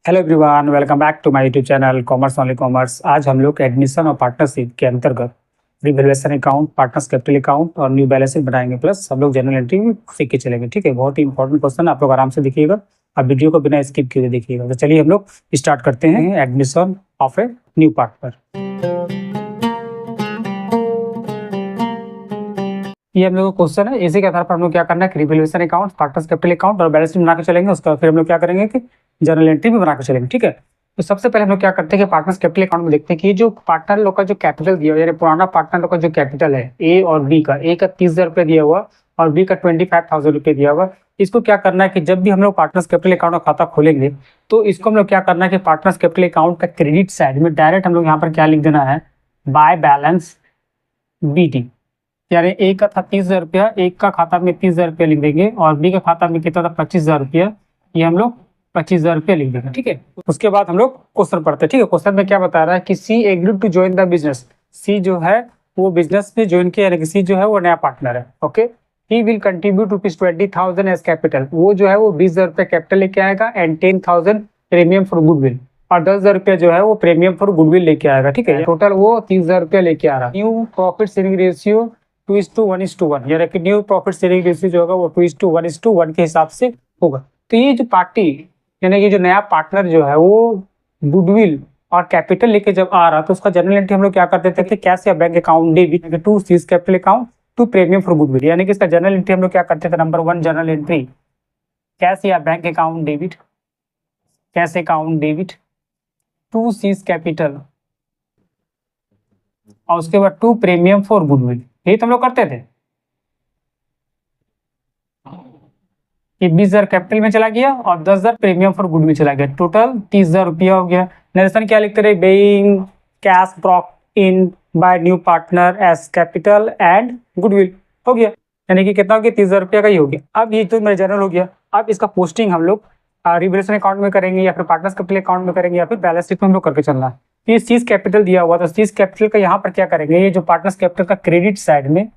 Hello everyone, welcome back to my YouTube channel commerce only commerce. आज हम लोग admission और पार्टनरशिप के अंतर्गत revaluation account, partners capital account और न्यू बैलेंस शीट बनाएंगे। प्लस हम लोग जनरल एंट्री भी सीख के चलेंगे। ठीक है, बहुत ही इंपॉर्टेंट क्वेश्चन, आप लोग आराम से देखिएगा। आप वीडियो को बिना स्किप किए देखिएगा। तो चलिए हम लोग स्टार्ट करते हैं admission of a new partner. ये हम लोग का क्वेश्चन है। इसी के आधार पर हम लोग क्या करना है कि revaluation account, partners capital account और बैलेंस शीट बना के चलेंगे। उसका फिर हम लोग क्या करेंगे कि जनरल एंट्री भी बना के चलेंगे। ठीक है, तो सबसे पहले हम लोग क्या करते हैं कि पार्टनर्स कैपिटल अकाउंट में देखते हैं कि जो पार्टनर लोग का जो कैपिटल दिया हुआ है, यानी पुराना पार्टनर लोग का जो कैपिटल है ए और बी का, ए का 30,000 रुपये दिया हुआ और बी का 25,000 रुपये दिया हुआ। इसको क्या करना है कि जब भी हम लोग पार्टनर्स कैपिटल अकाउंट का खाता खोलेंगे तो इसको हम लोग क्या करना है कि पार्टनर्स कैपिटल अकाउंट का क्रेडिट साइड में डायरेक्ट हम लोग यहाँ पर क्या लिख देना है, बाय बैलेंस बी टी। यानी ए का था 30,000 रुपया, एक का खाता में 30,000 रुपया लिख देंगे और बी का खाता में कितना था 25,000 रुपया। ये हम लोग 25,000 रुपया लिख देंगे। ठीक है, उसके बाद हम लोग क्वेश्चन पढ़ते हैं। ठीक है, क्वेश्चन में क्या बता रहा है कि she agreed to join the business. She जो है वो बिजनेस में ज्वाइन किया, यानी कि सी जो है वो नया पार्टनर है। Okay, he will contribute ₹20,000 as capital. वो जो है वो 20,000 रुपया कैपिटल लेके आएगा एंड 10,000 प्रीमियम फॉर गुडविल, और 10,000 रुपया जो है वो प्रीमियम फॉर गुडविल लेके आएगा। ठीक है, टोटल वो 30,000 रुपया लेके आ रहा है। न्यू प्रॉफिट शेयरिंग रेशियो 2:1:1, यानी कि न्यू प्रॉफिट शेयरिंग रेशियो जो होगा वो 2:1:1 के हिसाब से होगा। तो ये जो पार्टी, यानी कि जो नया पार्टनर जो है वो गुडविल और कैपिटल लेके जब आ रहा तो उसका जनरल एंट्री हम लोग क्या करते थे कि कैश या bank account debit to C's capital account to premium for goodwill. यानी कि इसका जनरल एंट्री हम लोग क्या करते थे, नंबर 1 जनरल एंट्री कैश या bank account debit, cash account debit to C's capital और उसके बाद टू प्रीमियम फॉर गुडविल। यही तो हम लोग करते थे। ये 20,000 कैपिटल में चला गया और 10,000 प्रीमियम फॉर गुडविल चला गया, टोटल 30,000 रुपया हो गया। नरेशन क्या लिखते रहे, being cash brought in by new partner as capital and goodwill हो गया। यानी कि कितना हो गया, 30,000 रुपया का ही हो गया। अब ये तो मेरा जनरल हो गया। अब इसका पोस्टिंग हम लोग रिवैल्यूएशन अकाउंट में करेंगे या फिर पार्टनर्स कैपिटल अकाउंट में करेंगे या फिर बैलेंस शीट में हम लोग करके चलना है। ये सीज कैपिटल दिया हुआ, तो सीज कैपिटल का यहाँ पर क्या करेंगे, ये जो पार्टनर्स कैपिटल का क्रेडिट साइड में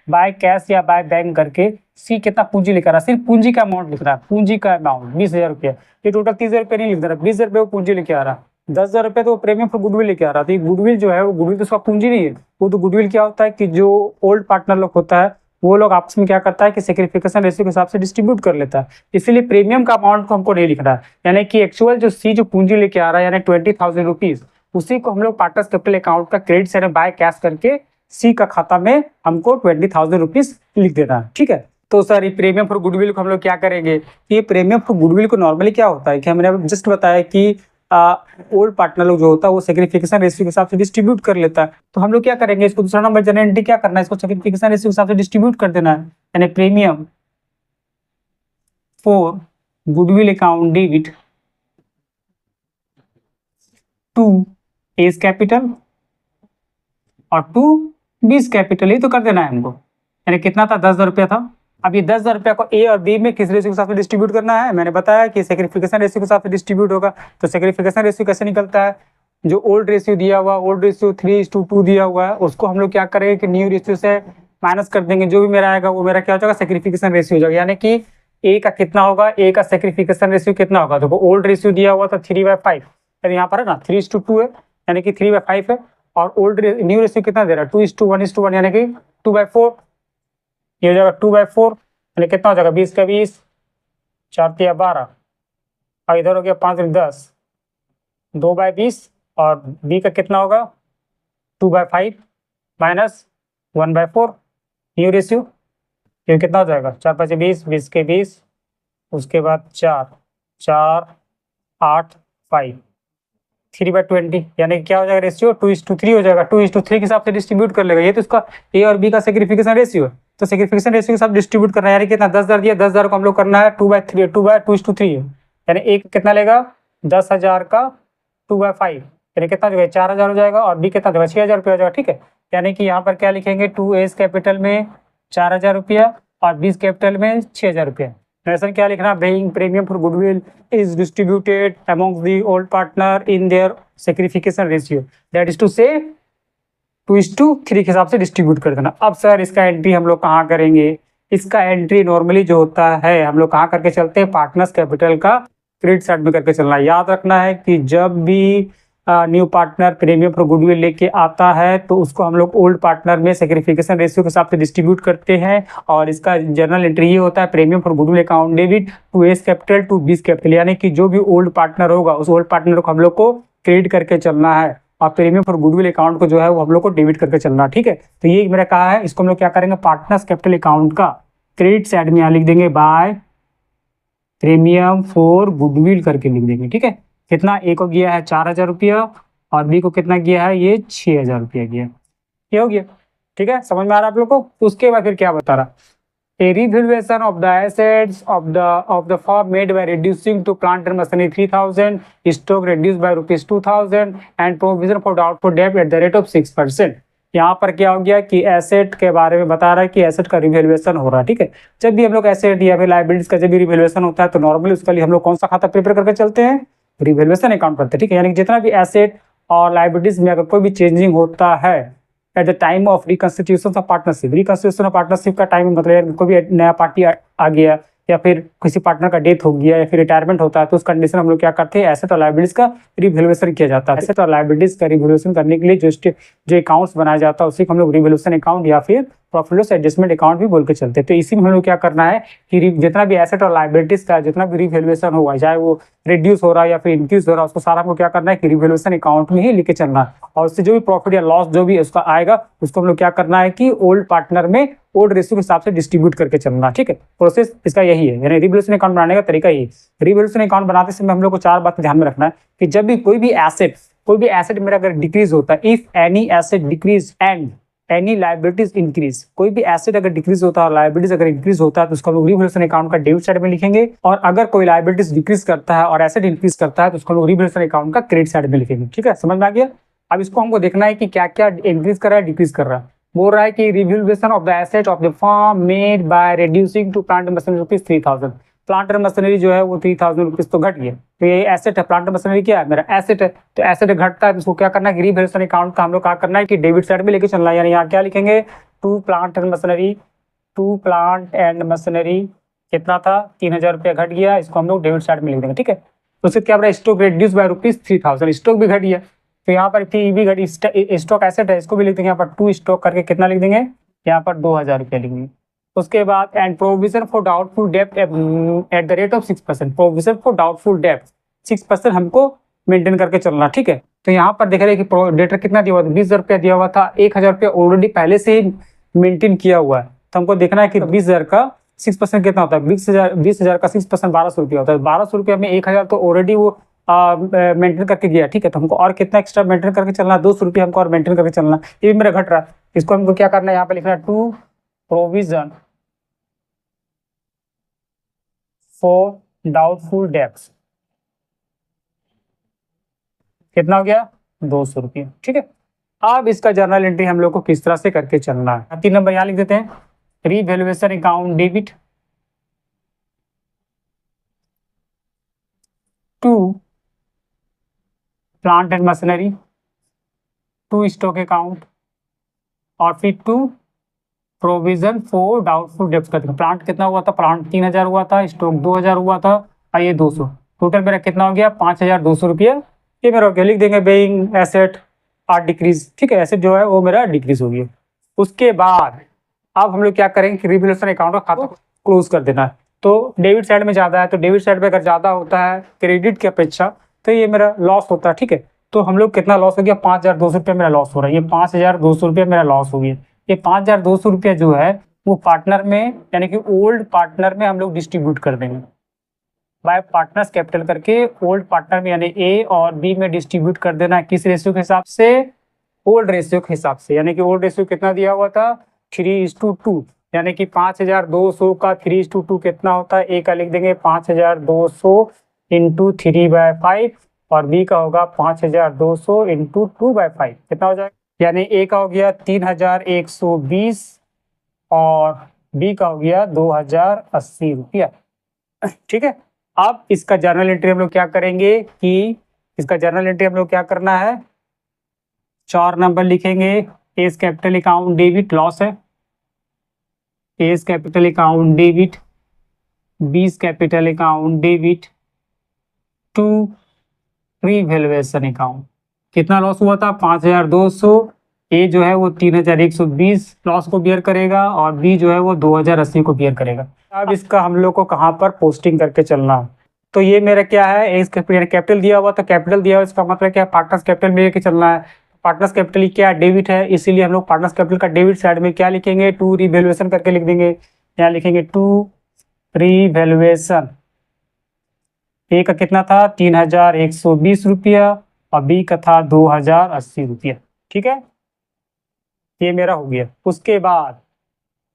बाय कैश या बाय बैंक करके सी कितना पूंजी लिखा रहा, सिर्फ पूंजी का अमाउंट लिख रहा है, पूंजी का अमाउंट 20,000 रुपया। ये टोटल 30,000 रुपया नहीं लिख रहा, 20,000 रुपये वो पूंजी लेके आ रहा, 10,000 रुपये तो प्रीमियम फॉर गुडविल लेके आ रहा। तो ये गुडविल जो है वो गुडविल तो उसका पूंजी नहीं है। वो तो गुडविल क्या होता है कि जो ओल्ड पार्टनर लोग होता है वो लोग आपस में क्या करता है कि सेक्रीफिकेशन रेशियो के हिसाब से डिस्ट्रीब्यूट कर लेता है। इसीलिए प्रीमियम का अमाउंट को हमको नहीं लिखना है। यानी कि एक्चुअल जो सी जो पूंजी लेके आ रहा है यानी 20,000 रुपीज, उसी को हम लोग पार्टनर्स कैपिटल अकाउंट का क्रेडिट साइड में बाय कैश करके सी का खाता में हमको 20,000 रुपीज लिख देना है। ठीक है, तो सर ये प्रीमियम फॉर गुडविल को हम लोग क्या करेंगे, ये प्रीमियम फॉर गुडविल को नॉर्मली क्या होता है कि हमने जस्ट बताया कि ओल्ड पार्टनर लोग जो होता है वो सेक्रीफिकेशन रेशियो के हिसाब से डिस्ट्रीब्यूट कर लेता है। तो हम लोग क्या करेंगे, इसको दूसरा नंबर जनरल एंट्री क्या करना है, इसको सेक्रीफिकेशन रेशियो के हिसाब से डिस्ट्रीब्यूट कर देना है। यानी premium for goodwill account debit to A's capital और टू बीस कैपिटल, ये तो कर देना है हमको। यानी कितना था, 10,000 रुपया था। अब ये 10,000 रुपया को ए और बी में किस रेशियो के साथ डिस्ट्रीब्यूट करना है, मैंने बताया कि सेक्रीफिकेशन रेशियो के साथ डिस्ट्रीब्यूट होगा। तो सेक्रीफिकेशन रेशियो कैसे निकलता है, जो ओल्ड रेशियो दिया हुआ, ओल्ड रेशियो 3:2 दिया हुआ है, उसको हम लोग क्या करेंगे कि न्यू रेशियो से माइनस कर देंगे। जो भी मेरा आएगा वो मेरा क्या हो जाएगा, सेक्रीफिकेशन रेशियो हो जाएगा। यानी कि ए का कितना होगा, ए का सेक्रीफिकेशन रेशियो कितना होगा। देखो ओल्ड रेशियो दिया हुआ था 3/5, यानी यहाँ पर है ना 3:2 है, यानी कि 3/5 है। और ओल्ड न्यू रेशियो कितना दे रहा है, 2:1:1, यानी कि 2/4। ये हो जाएगा 2/4, यानी कितना हो जाएगा, 20 का 20, 4 × 12 और इधर हो गया 5×10, 2/20। और बी का कितना होगा, 2/5 माइनस 1/4 न्यू रेशियो। ये कितना हो जाएगा, 4×5 = 20, 20 के 20, उसके बाद 4, 4, 8, 5, 3/20, यानी क्या हो जाएगा रेशियो 2:3 हो जाएगा। 2:3 के हिसाब से डिस्ट्रीब्यूट कर लेगा। ये तो इसका ए और बी का सेक्रीफिकेशन रेशियो है। तो सेक्रीफिकेशन रेशियो के साथ डिस्ट्रीब्यूट करना है, यानी कितना 10,000 दिया, 10,000 को हम लोग करना है 2/3, 2/2:3 है। यानी एक कितना लेगा, 10,000 का 2/5, यानी कितना जो है 4,000 हो जाएगा और बी कितना जो है 6,000 रुपया हो जाएगा। ठीक है, यानी कि यहाँ पर क्या लिखेंगे, 2 एज कैपिटल में 4,000 रुपया और बीस कैपिटल में 6,000 रुपया। नरेशन क्या लिखना, being premium for goodwill is distributed among the old partner in their sacrification ratio, that is to say 2:3 के हिसाब से डिस्ट्रीब्यूट कर देना। अब सर इसका एंट्री हम लोग कहाँ करेंगे, इसका एंट्री नॉर्मली जो होता है हम लोग कहाँ करके चलते हैं, पार्टनर्स कैपिटल का क्रेडिट साइड में करके चलना है। याद रखना है कि जब भी new partner premium for goodwill लेके आता है तो उसको हम लोग ओल्ड पार्टनर में सेक्रिफिकेशन रेशियो के हिसाब से डिस्ट्रीब्यूट करते हैं, और इसका जर्नल एंट्री ये होता है premium for goodwill account debit to A's capital to B's capital, यानी कि जो भी ओल्ड पार्टनर होगा उस ओल्ड पार्टनर को हम लोग को क्रेडिट करके चलना है, और प्रीमियम फॉर गुडविल अकाउंट को जो है वो हम लोग को डेबिट करके चलना है। ठीक है, तो ये मेरा कहा है, इसको हम लोग क्या करेंगे, पार्टनर्स कैपिटल अकाउंट का क्रेडिट साइड में यहाँ लिख देंगे बाय प्रीमियम फॉर गुडविल करके लिख देंगे। ठीक है, कितना, ए को गया है 4,000 रुपया और बी को कितना गया है, ये 6,000 रुपया गया, ये हो गया। ठीक है, समझ में आ रहा है आप लोग को। तो उसके बाद फिर क्या बता रहा, a revaluation of the assets of the firm made by reducing to plant and machinery 3,000, stock reduce by ₹2,000 and provision for doubtful डेब्ट एट द रेट ऑफ 6%। यहाँ पर क्या हो गया कि एसेट के बारे में बता रहा है कि एसेट का रिवैल्यूएशन हो रहा है। ठीक है, जब भी हम लोग एसेट या फिर लायबिलिटीज का जब भी रिवैल्यूएशन होता है तो नॉर्मली उसके लिए हम लोग कौन सा खाता प्रिपेयर करके चलते हैं, रिवैल्यूएशन अकाउंट करते हैं। ठीक है, यानी कि जितना भी एसेट और लायबिलिटीज में अगर कोई भी चेंजिंग होता है at the time of reconstitution of partnership, reconstitution of partnership का टाइम मतलब कोई भी नया पार्टी आ गया या फिर किसी पार्टनर का डेथ हो गया या फिर रिटायरमेंट होता है तो उस कंडीशन हम लोग क्या करते हैं, एसेट और लायबिलिटीज का रिवैल्यूएशन किया जाता है। एसेट और लायबिलिटीज का रिवैल्यूएशन करने के लिए जो अकाउंट्स बनाया जाता है उसी को हम लोग रिवैल्यूएशन अकाउंट या फिर प्रॉफिट लॉस एडजस्टमेंट अकाउंट भी बोल के चलते हैं। तो इसी में हम लोग क्या करना है कि जितना भी एसेट और लायबिलिटीज का जितना भी रिवैल्यूएशन होगा, चाहे वो रिड्यूस हो रहा है या फिर इंक्रीज हो रहा है, उसको सारा हमको क्या करना है कि रिवैल्यूएशन अकाउंट में ही लेके चलना है, और उससे जो भी प्रॉफिट या लॉस जो भी उसका आएगा उसको हम लोग क्या करना है कि ओल्ड पार्टनर में ओल्ड रेशियो के हिसाब से डिस्ट्रीब्यूट करके चलना। ठीक है, प्रोसेस इसका यही है, यानी रिवैल्यूएशन अकाउंट बनाने का तरीका यही। रिवैल्यूएशन अकाउंट बनाते समय हम लोग को 4 बात ध्यान में रखना है कि जब भी कोई भी एसेट मेरा अगर डिक्रीज होता है, if any asset decrease and any liabilities increase, कोई भी एसेट अगर डिक्रीज होता है, लायबिलिटीज अगर इंक्रीज होता है तो उसको हम लोग रिवैल्यूएशन अकाउंट का डेबिट साइड में लिखेंगे, और अगर कोई लायबिलिटीज डिक्रीज करता है और एसेट इंक्रीज करता है तो उसको हम लोग रिवैल्यूएशन अकाउंट का क्रेडिट साइड में लिखेंगे। ठीक है, समझ में आ गया। अब इसको हमको देखना है कि क्या क्या इंक्रीज कर रहा है, डिक्रीज कर रहा है। बोल रहा है कि revaluation of the asset of the firm made by reducing to plant and machinery ₹3,000। Plant and machinery जो है वो 3,000 रुपीज तो घट गया, तो ये एसेट है, प्लांट एंड मशीनरी क्या है, मेरा एसेट है, तो एसेट घटता है तो उसको क्या करना है, रिवैल्यूएशन अकाउंट का हम लोग क्या करना है कि डेबिट साइड में लेके चलना है। यानी यहाँ क्या लिखेंगे, टू प्लांट एंड मशीनरी कितना था, 3,000 रुपया घट गया, इसको हम लोग डेबिट साइड में लिख देंगे। ठीक है, तो उससे क्या बड़ा, स्टॉक रिड्यूस बाय ₹3,000, स्टॉक भी घट गया, तो यहाँ पर पी भी घटी, स्टॉक एसेट है, इसको भी लिख देंगे यहाँ पर टू स्टॉक करके कितना लिख देंगे, यहाँ पर 2,000 रुपया लिखेंगे। उसके बाद एंड प्रोविजन फॉर डाउटफुल डेब्ट at the rate of 6%, provision for doubtful डेब्ट 6% हमको मेंटेन करके चलना। ठीक है, तो यहाँ पर देख रहे हैं कि डेटर कितना दिया हुआ था, 20,000 रुपया दिया हुआ था, 1,000 रुपया ऑलरेडी पहले से ही मेंटेन किया हुआ है, तो हमको देखना है कि 20,000 का 6% कितना होता है, 20,000 का 6% 1,200 रुपया होता है, 1,200 रुपया में 1,000 तो ऑलरेडी वो मेंटेन करके गया। ठीक है, तो हमको और कितना एक्स्ट्रा मेंटेन करके चलना है, 200 रुपया हमको और मेंटेन करके चलना, ये भी मेरा घट रहा है, इसको हमको क्या करना है, यहाँ पे लिखना है to provision for doubtful debts, कितना हो गया, 200 रुपया। ठीक है, अब इसका जर्नल एंट्री हम लोग को किस तरह से करके चलना है, 3 नंबर यहाँ लिख देते हैं, revaluation account debit to plant and machinery to stock account और फिर to provision for doubtful debts करते हैं। प्लांट कितना हुआ था, प्लांट 3,000 हुआ था, स्टॉक 2,000 हुआ था और ये 200, टोटल मेरा कितना हो गया, 5,200 रुपया, ये मेरा लिख देंगे बेइंग एसेट आर डिक्रीज। ठीक है, एसेट जो है वो मेरा डिक्रीज हो गया। उसके बाद अब हम लोग क्या करेंगे कि रिवैल्यूएशन अकाउंट का खाता क्लोज कर देना है, तो डेबिट साइड में ज़्यादा है, तो डेबिट साइड पे अगर ज़्यादा होता है क्रेडिट की अपेक्षा तो ये मेरा लॉस होता है। ठीक है, तो हम लोग कितना लॉस हो गया, 5,200 रुपया मेरा लॉस हो रहा है, ये 5,200 रुपया मेरा लॉस हो गया। ये 5,200 रुपया जो है वो पार्टनर में यानी कि ओल्ड पार्टनर में हम लोग डिस्ट्रीब्यूट कर देंगे बाय पार्टनर्स कैपिटल करके, ओल्ड पार्टनर में यानी ए और बी में डिस्ट्रीब्यूट कर देना है, किस रेशियो के हिसाब से, ओल्ड रेशियो के हिसाब से। यानी कि ओल्ड रेशियो कितना दिया हुआ था, 3:2, यानी कि 5,200 का 3:2 कितना होता है, ए का लिख देंगे 5,200 इंटू 3/5 और बी का होगा 5,200 इंटू 2/5, कितना हो जाएगा, यानी ए का हो गया 3,120 और बी का हो गया 2,080 रुपया। ठीक है, अब इसका जर्नल एंट्री हम लोग क्या करेंगे कि इसका जर्नल एंट्री हम लोग क्या करना है, 4 नंबर लिखेंगे, A's capital account debit loss है, A's capital account debit, B's capital account debit, to revaluation account. कितना लॉस हुआ था? 5200। ए जो है वो 3120 लॉस को बियर करेगा और बी जो है वो 2080 को बियर करेगा। अब इसका हम लोग को कहाँ पर पोस्टिंग करके चलना है? तो ये मेरा क्या है, एस कैपिटल दिया हुआ, तो कैपिटल दिया हुआ इसका मतलब क्या है, पार्टनर्स कैपिटल में लेके चलना है। पार्टनर्स कैपिटल क्या, डेबिट है, इसीलिए हम लोग पार्टनर्स कैपिटल का डेबिट साइड में क्या लिखेंगे, टू रीवैल्यूएशन करके लिख देंगे। यहाँ लिखेंगे टू रीवैल्यूएशन। ए का कितना था? 3120 रुपया और बी का था 2080 रुपया। ठीक है, ये मेरा हो गया। उसके बाद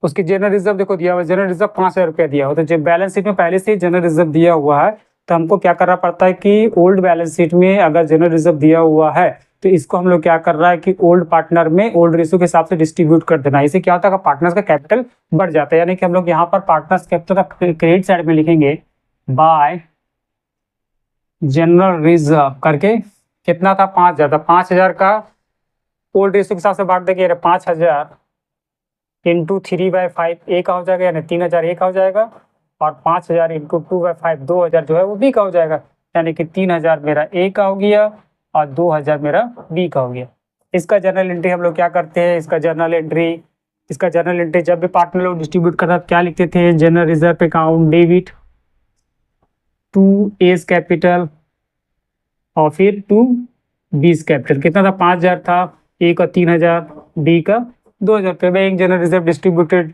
उसके जनरल रिजर्व देखो दिया हुआ, जनरल रिजर्व 5000 रुपया दिया हुआ, तो जब बैलेंस शीट में पहले से ही जनरल रिजर्व दिया हुआ है तो हमको क्या करना पड़ता है कि ओल्ड बैलेंस शीट में अगर जनरल रिजर्व दिया हुआ है तो इसको हम लोग क्या कर रहा है कि ओल्ड पार्टनर में ओल्ड रेशियो के हिसाब से डिस्ट्रीब्यूट कर देना। इससे क्या होता है, पार्टनर्स का कैपिटल बढ़ जाता है। यानी कि हम लोग यहाँ पर पार्टनर्स कैपिटल का क्रेडिट साइड में लिखेंगे बाय जनरल रिजर्व करके। कितना था? 5000 था। 5000 का ओल्ड रेशियो के हिसाब से बांट देंगे, 5000 इंटू 3/5 ए का हो जाएगा, यानी 3000 ए का हो जाएगा, और 5000 इंटू 2/5 2000 जो है वो बी का हो जाएगा। यानी कि 3000 मेरा ए का हो गया और 2000 मेरा बी का हो गया। इसका जर्नल एंट्री हम लोग क्या करते हैं, इसका जर्नल एंट्री जब भी पार्टनर लोग डिस्ट्रीब्यूट करता क्या लिखते थे, general reserve account debit to A's capital और फिर टू बीस कैपिटल। कितना था? 5000 था, ए का 3000, बी का 2000 रुपये। Bank general reserve distributed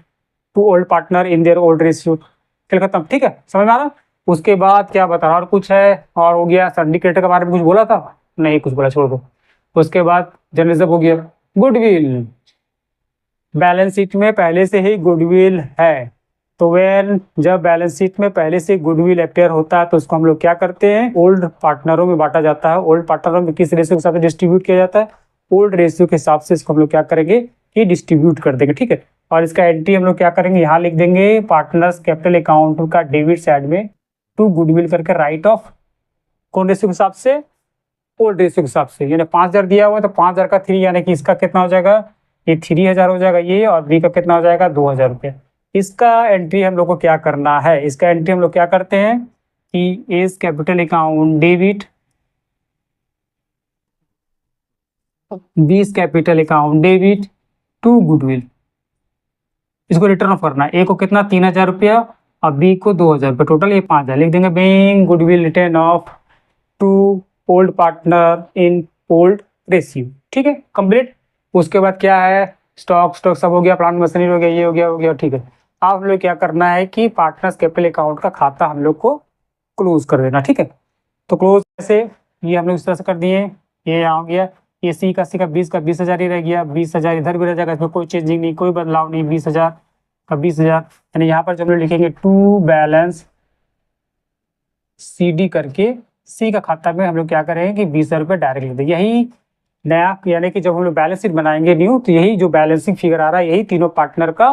to old partner in their old ratio. खेल खत्म। ठीक है, समझ में आ रहा? उसके बाद क्या बता, और कुछ है और हो गया? सिंडिकेटर के बारे में कुछ बोला था? नहीं कुछ बोला, छोड़ दो। उसके बाद जनरल रिजर्व हो गया। गुडविल, बैलेंस शीट में पहले से ही गुडविल है, तो वेन जब बैलेंस शीट में पहले से गुडविल अपेयर होता है तो उसको हम लोग क्या करते हैं, ओल्ड पार्टनरों में बांटा जाता है। ओल्ड पार्टनरों में किस रेशियो के हिसाब से डिस्ट्रीब्यूट किया जाता है? ओल्ड रेशियो के हिसाब से इसको हम लोग क्या करेंगे कि डिस्ट्रीब्यूट कर देंगे। ठीक है, और इसका एंट्री हम लोग क्या करेंगे, यहाँ लिख देंगे पार्टनर्स कैपिटल अकाउंट का डेबिट साइड में टू गुडविल करके राइट ऑफ कौन रेशियो के हिसाब से? ओल्ड रेशियो के हिसाब से। यानी 5000 दिया हुआ है तो 5000 का 3, यानी कि इसका कितना हो जाएगा, ये 3000 हो जाएगा ये, और बी का कितना हो जाएगा 2000 रुपये। इसका एंट्री हम लोग को क्या करना है, इसका एंट्री हम लोग क्या करते हैं कि A's capital account debit B's capital account debit to goodwill, इसको रिटर्न ऑफ करना है। ए को कितना 3000 रुपया और बी को 2000 रुपये, टोटल ये 5000 लिख देंगे। Being goodwill written off to old partner in old ratio. ठीक है, कंप्लीट। उसके बाद क्या है, स्टॉक सब हो गया, प्लांट मशीनरी हो गया, ये हो गया। ठीक है, अब हम लोग क्या करना है कि पार्टनर्स कैपिटल अकाउंट का खाता हम लोग को क्लोज कर देना। ठीक है, तो क्लोज कैसे, ये हम लोग इस तरह से कर दिए। ये यहाँ हो गया, ये सी का 20 का 20,000 ही रह गया, 20,000 इधर भी रह जाएगा, इसमें कोई चेंजिंग नहीं, कोई बदलाव नहीं। 20,000 का 20,000, यानी यहाँ पर जब हम लोग लिखेंगे टू बैलेंस CD करके सी का खाता में हम लोग क्या करेंगे कि 20,000 रुपये डायरेक्ट लिख देंगे। यही नया, यानी कि जब हम लोग बैलेंस शीट बनाएंगे न्यू, तो यही जो बैलेंसिंग फिगर आ रहा है यही तीनों पार्टनर का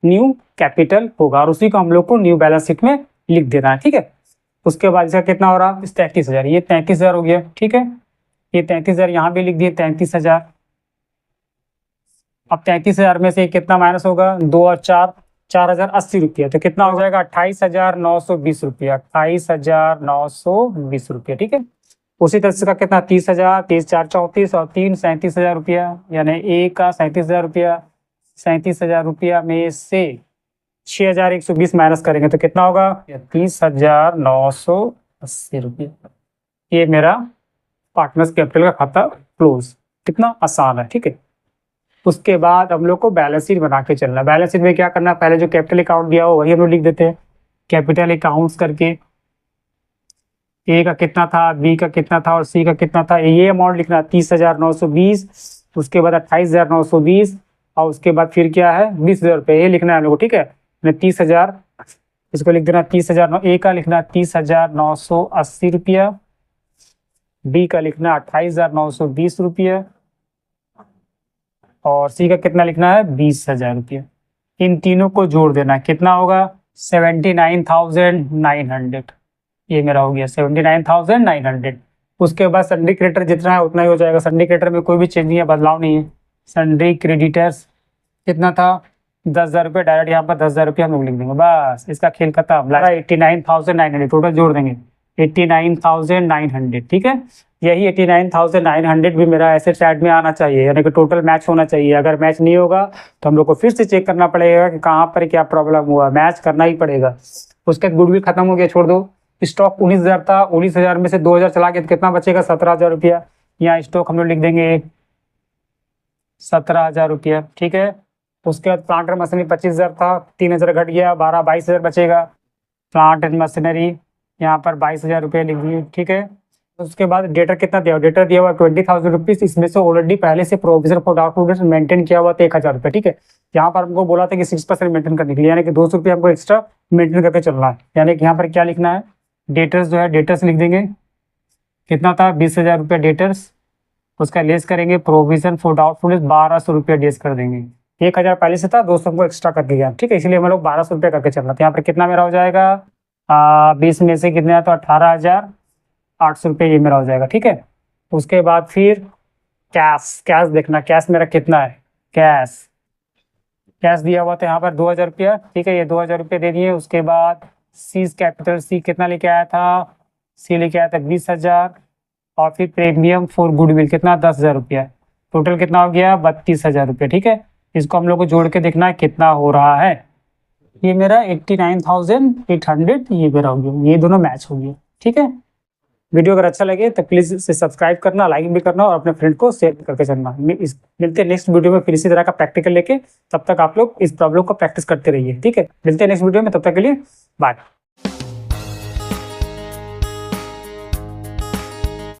न्यू कैपिटल होगा और उसी को हम लोग को न्यू बैलेंस शीट में लिख देना है। ठीक है, उसके बाद इसका कितना हो रहा है, 33,000, ये 33,000 हो गया। ठीक है, ये 33,000 यहाँ भी लिख दिए 33,000। अब 33,000 में से कितना माइनस होगा, 2 और 4, 4,080 रुपया, तो कितना हो जाएगा 28,920 रुपया, 28,920 रुपया। ठीक है, उसी तरह से का कितना 30,000, 30 4 34 और 3 37,000 रुपया, यानी ए का 37,000 रुपया। 37,000 रुपया में से 6,120 माइनस करेंगे तो कितना होगा 30,980 रुपया। ये मेरा पार्टनर्स कैपिटल का खाता क्लोज। कितना आसान है। ठीक है, उसके बाद हम लोग को बैलेंस शीट बना के चलना। बैलेंस शीट में क्या करना, पहले जो कैपिटल अकाउंट दिया हो वही हम लोग लिख देते हैं, कैपिटल अकाउंट्स करके। ए का कितना था, बी का कितना था और सी का कितना था, ये अमाउंट लिखना 30,920, उसके बाद 28,920 और उसके बाद फिर क्या है 20,000 रुपये, ये लिखना है हम लोग को। ठीक है, 30,000, इसको लिख देना 30,000। ए का लिखना 30,980 रुपया, बी का लिखना 28,920 रुपया और सी का कितना लिखना है 20,000 रुपया। इन तीनों को जोड़ देना, कितना होगा 79,900। ये मेरा हो गया 79,900। उसके बाद सन्ड्री क्रेडिटर जितना है उतना ही हो जाएगा। सन्ड्री क्रेडिटर में कोई भी चेंज नहीं है, बदलाव नहीं है। सन्ड्री क्रेडिटर्स कितना था 10,000 रुपये, डायरेक्ट यहाँ पर 10,000 रुपये हम लोग लिख देंगे, बस इसका खेल खत्म। 89,900 टोटल जोड़ देंगे, 89,900, ठीक है। यही 89,900 भी मेरा एसेट ऐड में आना चाहिए, यानी कि टोटल मैच होना चाहिए। अगर मैच नहीं होगा तो हम लोग को फिर से चेक करना पड़ेगा कि कहाँ पर क्या प्रॉब्लम हुआ, मैच करना ही पड़ेगा। उसके बाद गुडविल खत्म हो गया, छोड़ दो। स्टॉक 19,000 था, 19,000 में से 2,000 चला गया तो कितना बचेगा? 17,000 रुपया। यहाँ स्टॉक हम लोग लिख देंगे 17,000 रुपया, ठीक है। उसके बाद प्लांट एंड मशीनरी 25,000 था, 3,000 घट गया, 22,000 बचेगा। प्लांट एंड मशीनरी यहाँ पर 22,000 रुपये लिख दिए, ठीक है। उसके बाद डेटर कितना दिया? डेटर दिया हुआ 20,000 रुपीज़, इसमें से ऑलरेडी पहले से प्रोविजन फॉर डाउटफुल मेंटेन किया हुआ था 1,000 रुपये, ठीक है। यहाँ पर हमको बोला था कि 6% मेंटेन करने के लिए, यानी कि 200 रुपये हमको एक्स्ट्रा मेंटेन करके चलना है। यानी कि यहाँ पर क्या लिखना है? डेटर्स जो है, डेटर्स लिख देंगे। कितना था? 20,000 रुपये डेटर्स। उसका लेस करेंगे प्रोविजन फॉर डाउटफुल 1,200 रुपये लेस कर देंगे। 1,000 पहले से था, 200 को एक्स्ट्रा करके गया, ठीक है। इसलिए हम लोग 1,200 रुपये करके चलना था। यहाँ पर कितना मेरा हो जाएगा? 20 में से कितने? तो 18,800 रुपये ये मेरा हो जाएगा, ठीक है। उसके बाद फिर कैश देखना, कैश मेरा कितना है? कैश दिया हुआ था यहाँ पर 2,000 रुपया, ठीक है। ये 2,000 रुपये दे दिए। उसके बाद सीज कैपिटल, सी कितना लेके आया था? सी लेके आया था 20,000। और फिर प्रीमियम फॉर गुडविल कितना? 10,000 रुपया। टोटल कितना हो गया? 32,000 रुपये, ठीक है। इसको हम लोग को जोड़ के देखना है कितना हो रहा है। ये मेरा 89,800 ये मेरा हो गया, ये दोनों मैच हो गए, ठीक है। वीडियो अगर अच्छा लगे तो प्लीज़ इसे सब्सक्राइब करना, लाइक भी करना और अपने फ्रेंड को शेयर करके चलना। मिलते हैं नेक्स्ट वीडियो में फिर इसी तरह का प्रैक्टिकल लेके। तब तक आप लोग इस प्रॉब्लम को प्रैक्टिस करते रहिए, ठीक है। मिलते हैं नेक्स्ट वीडियो में, तब तक के लिए बाय।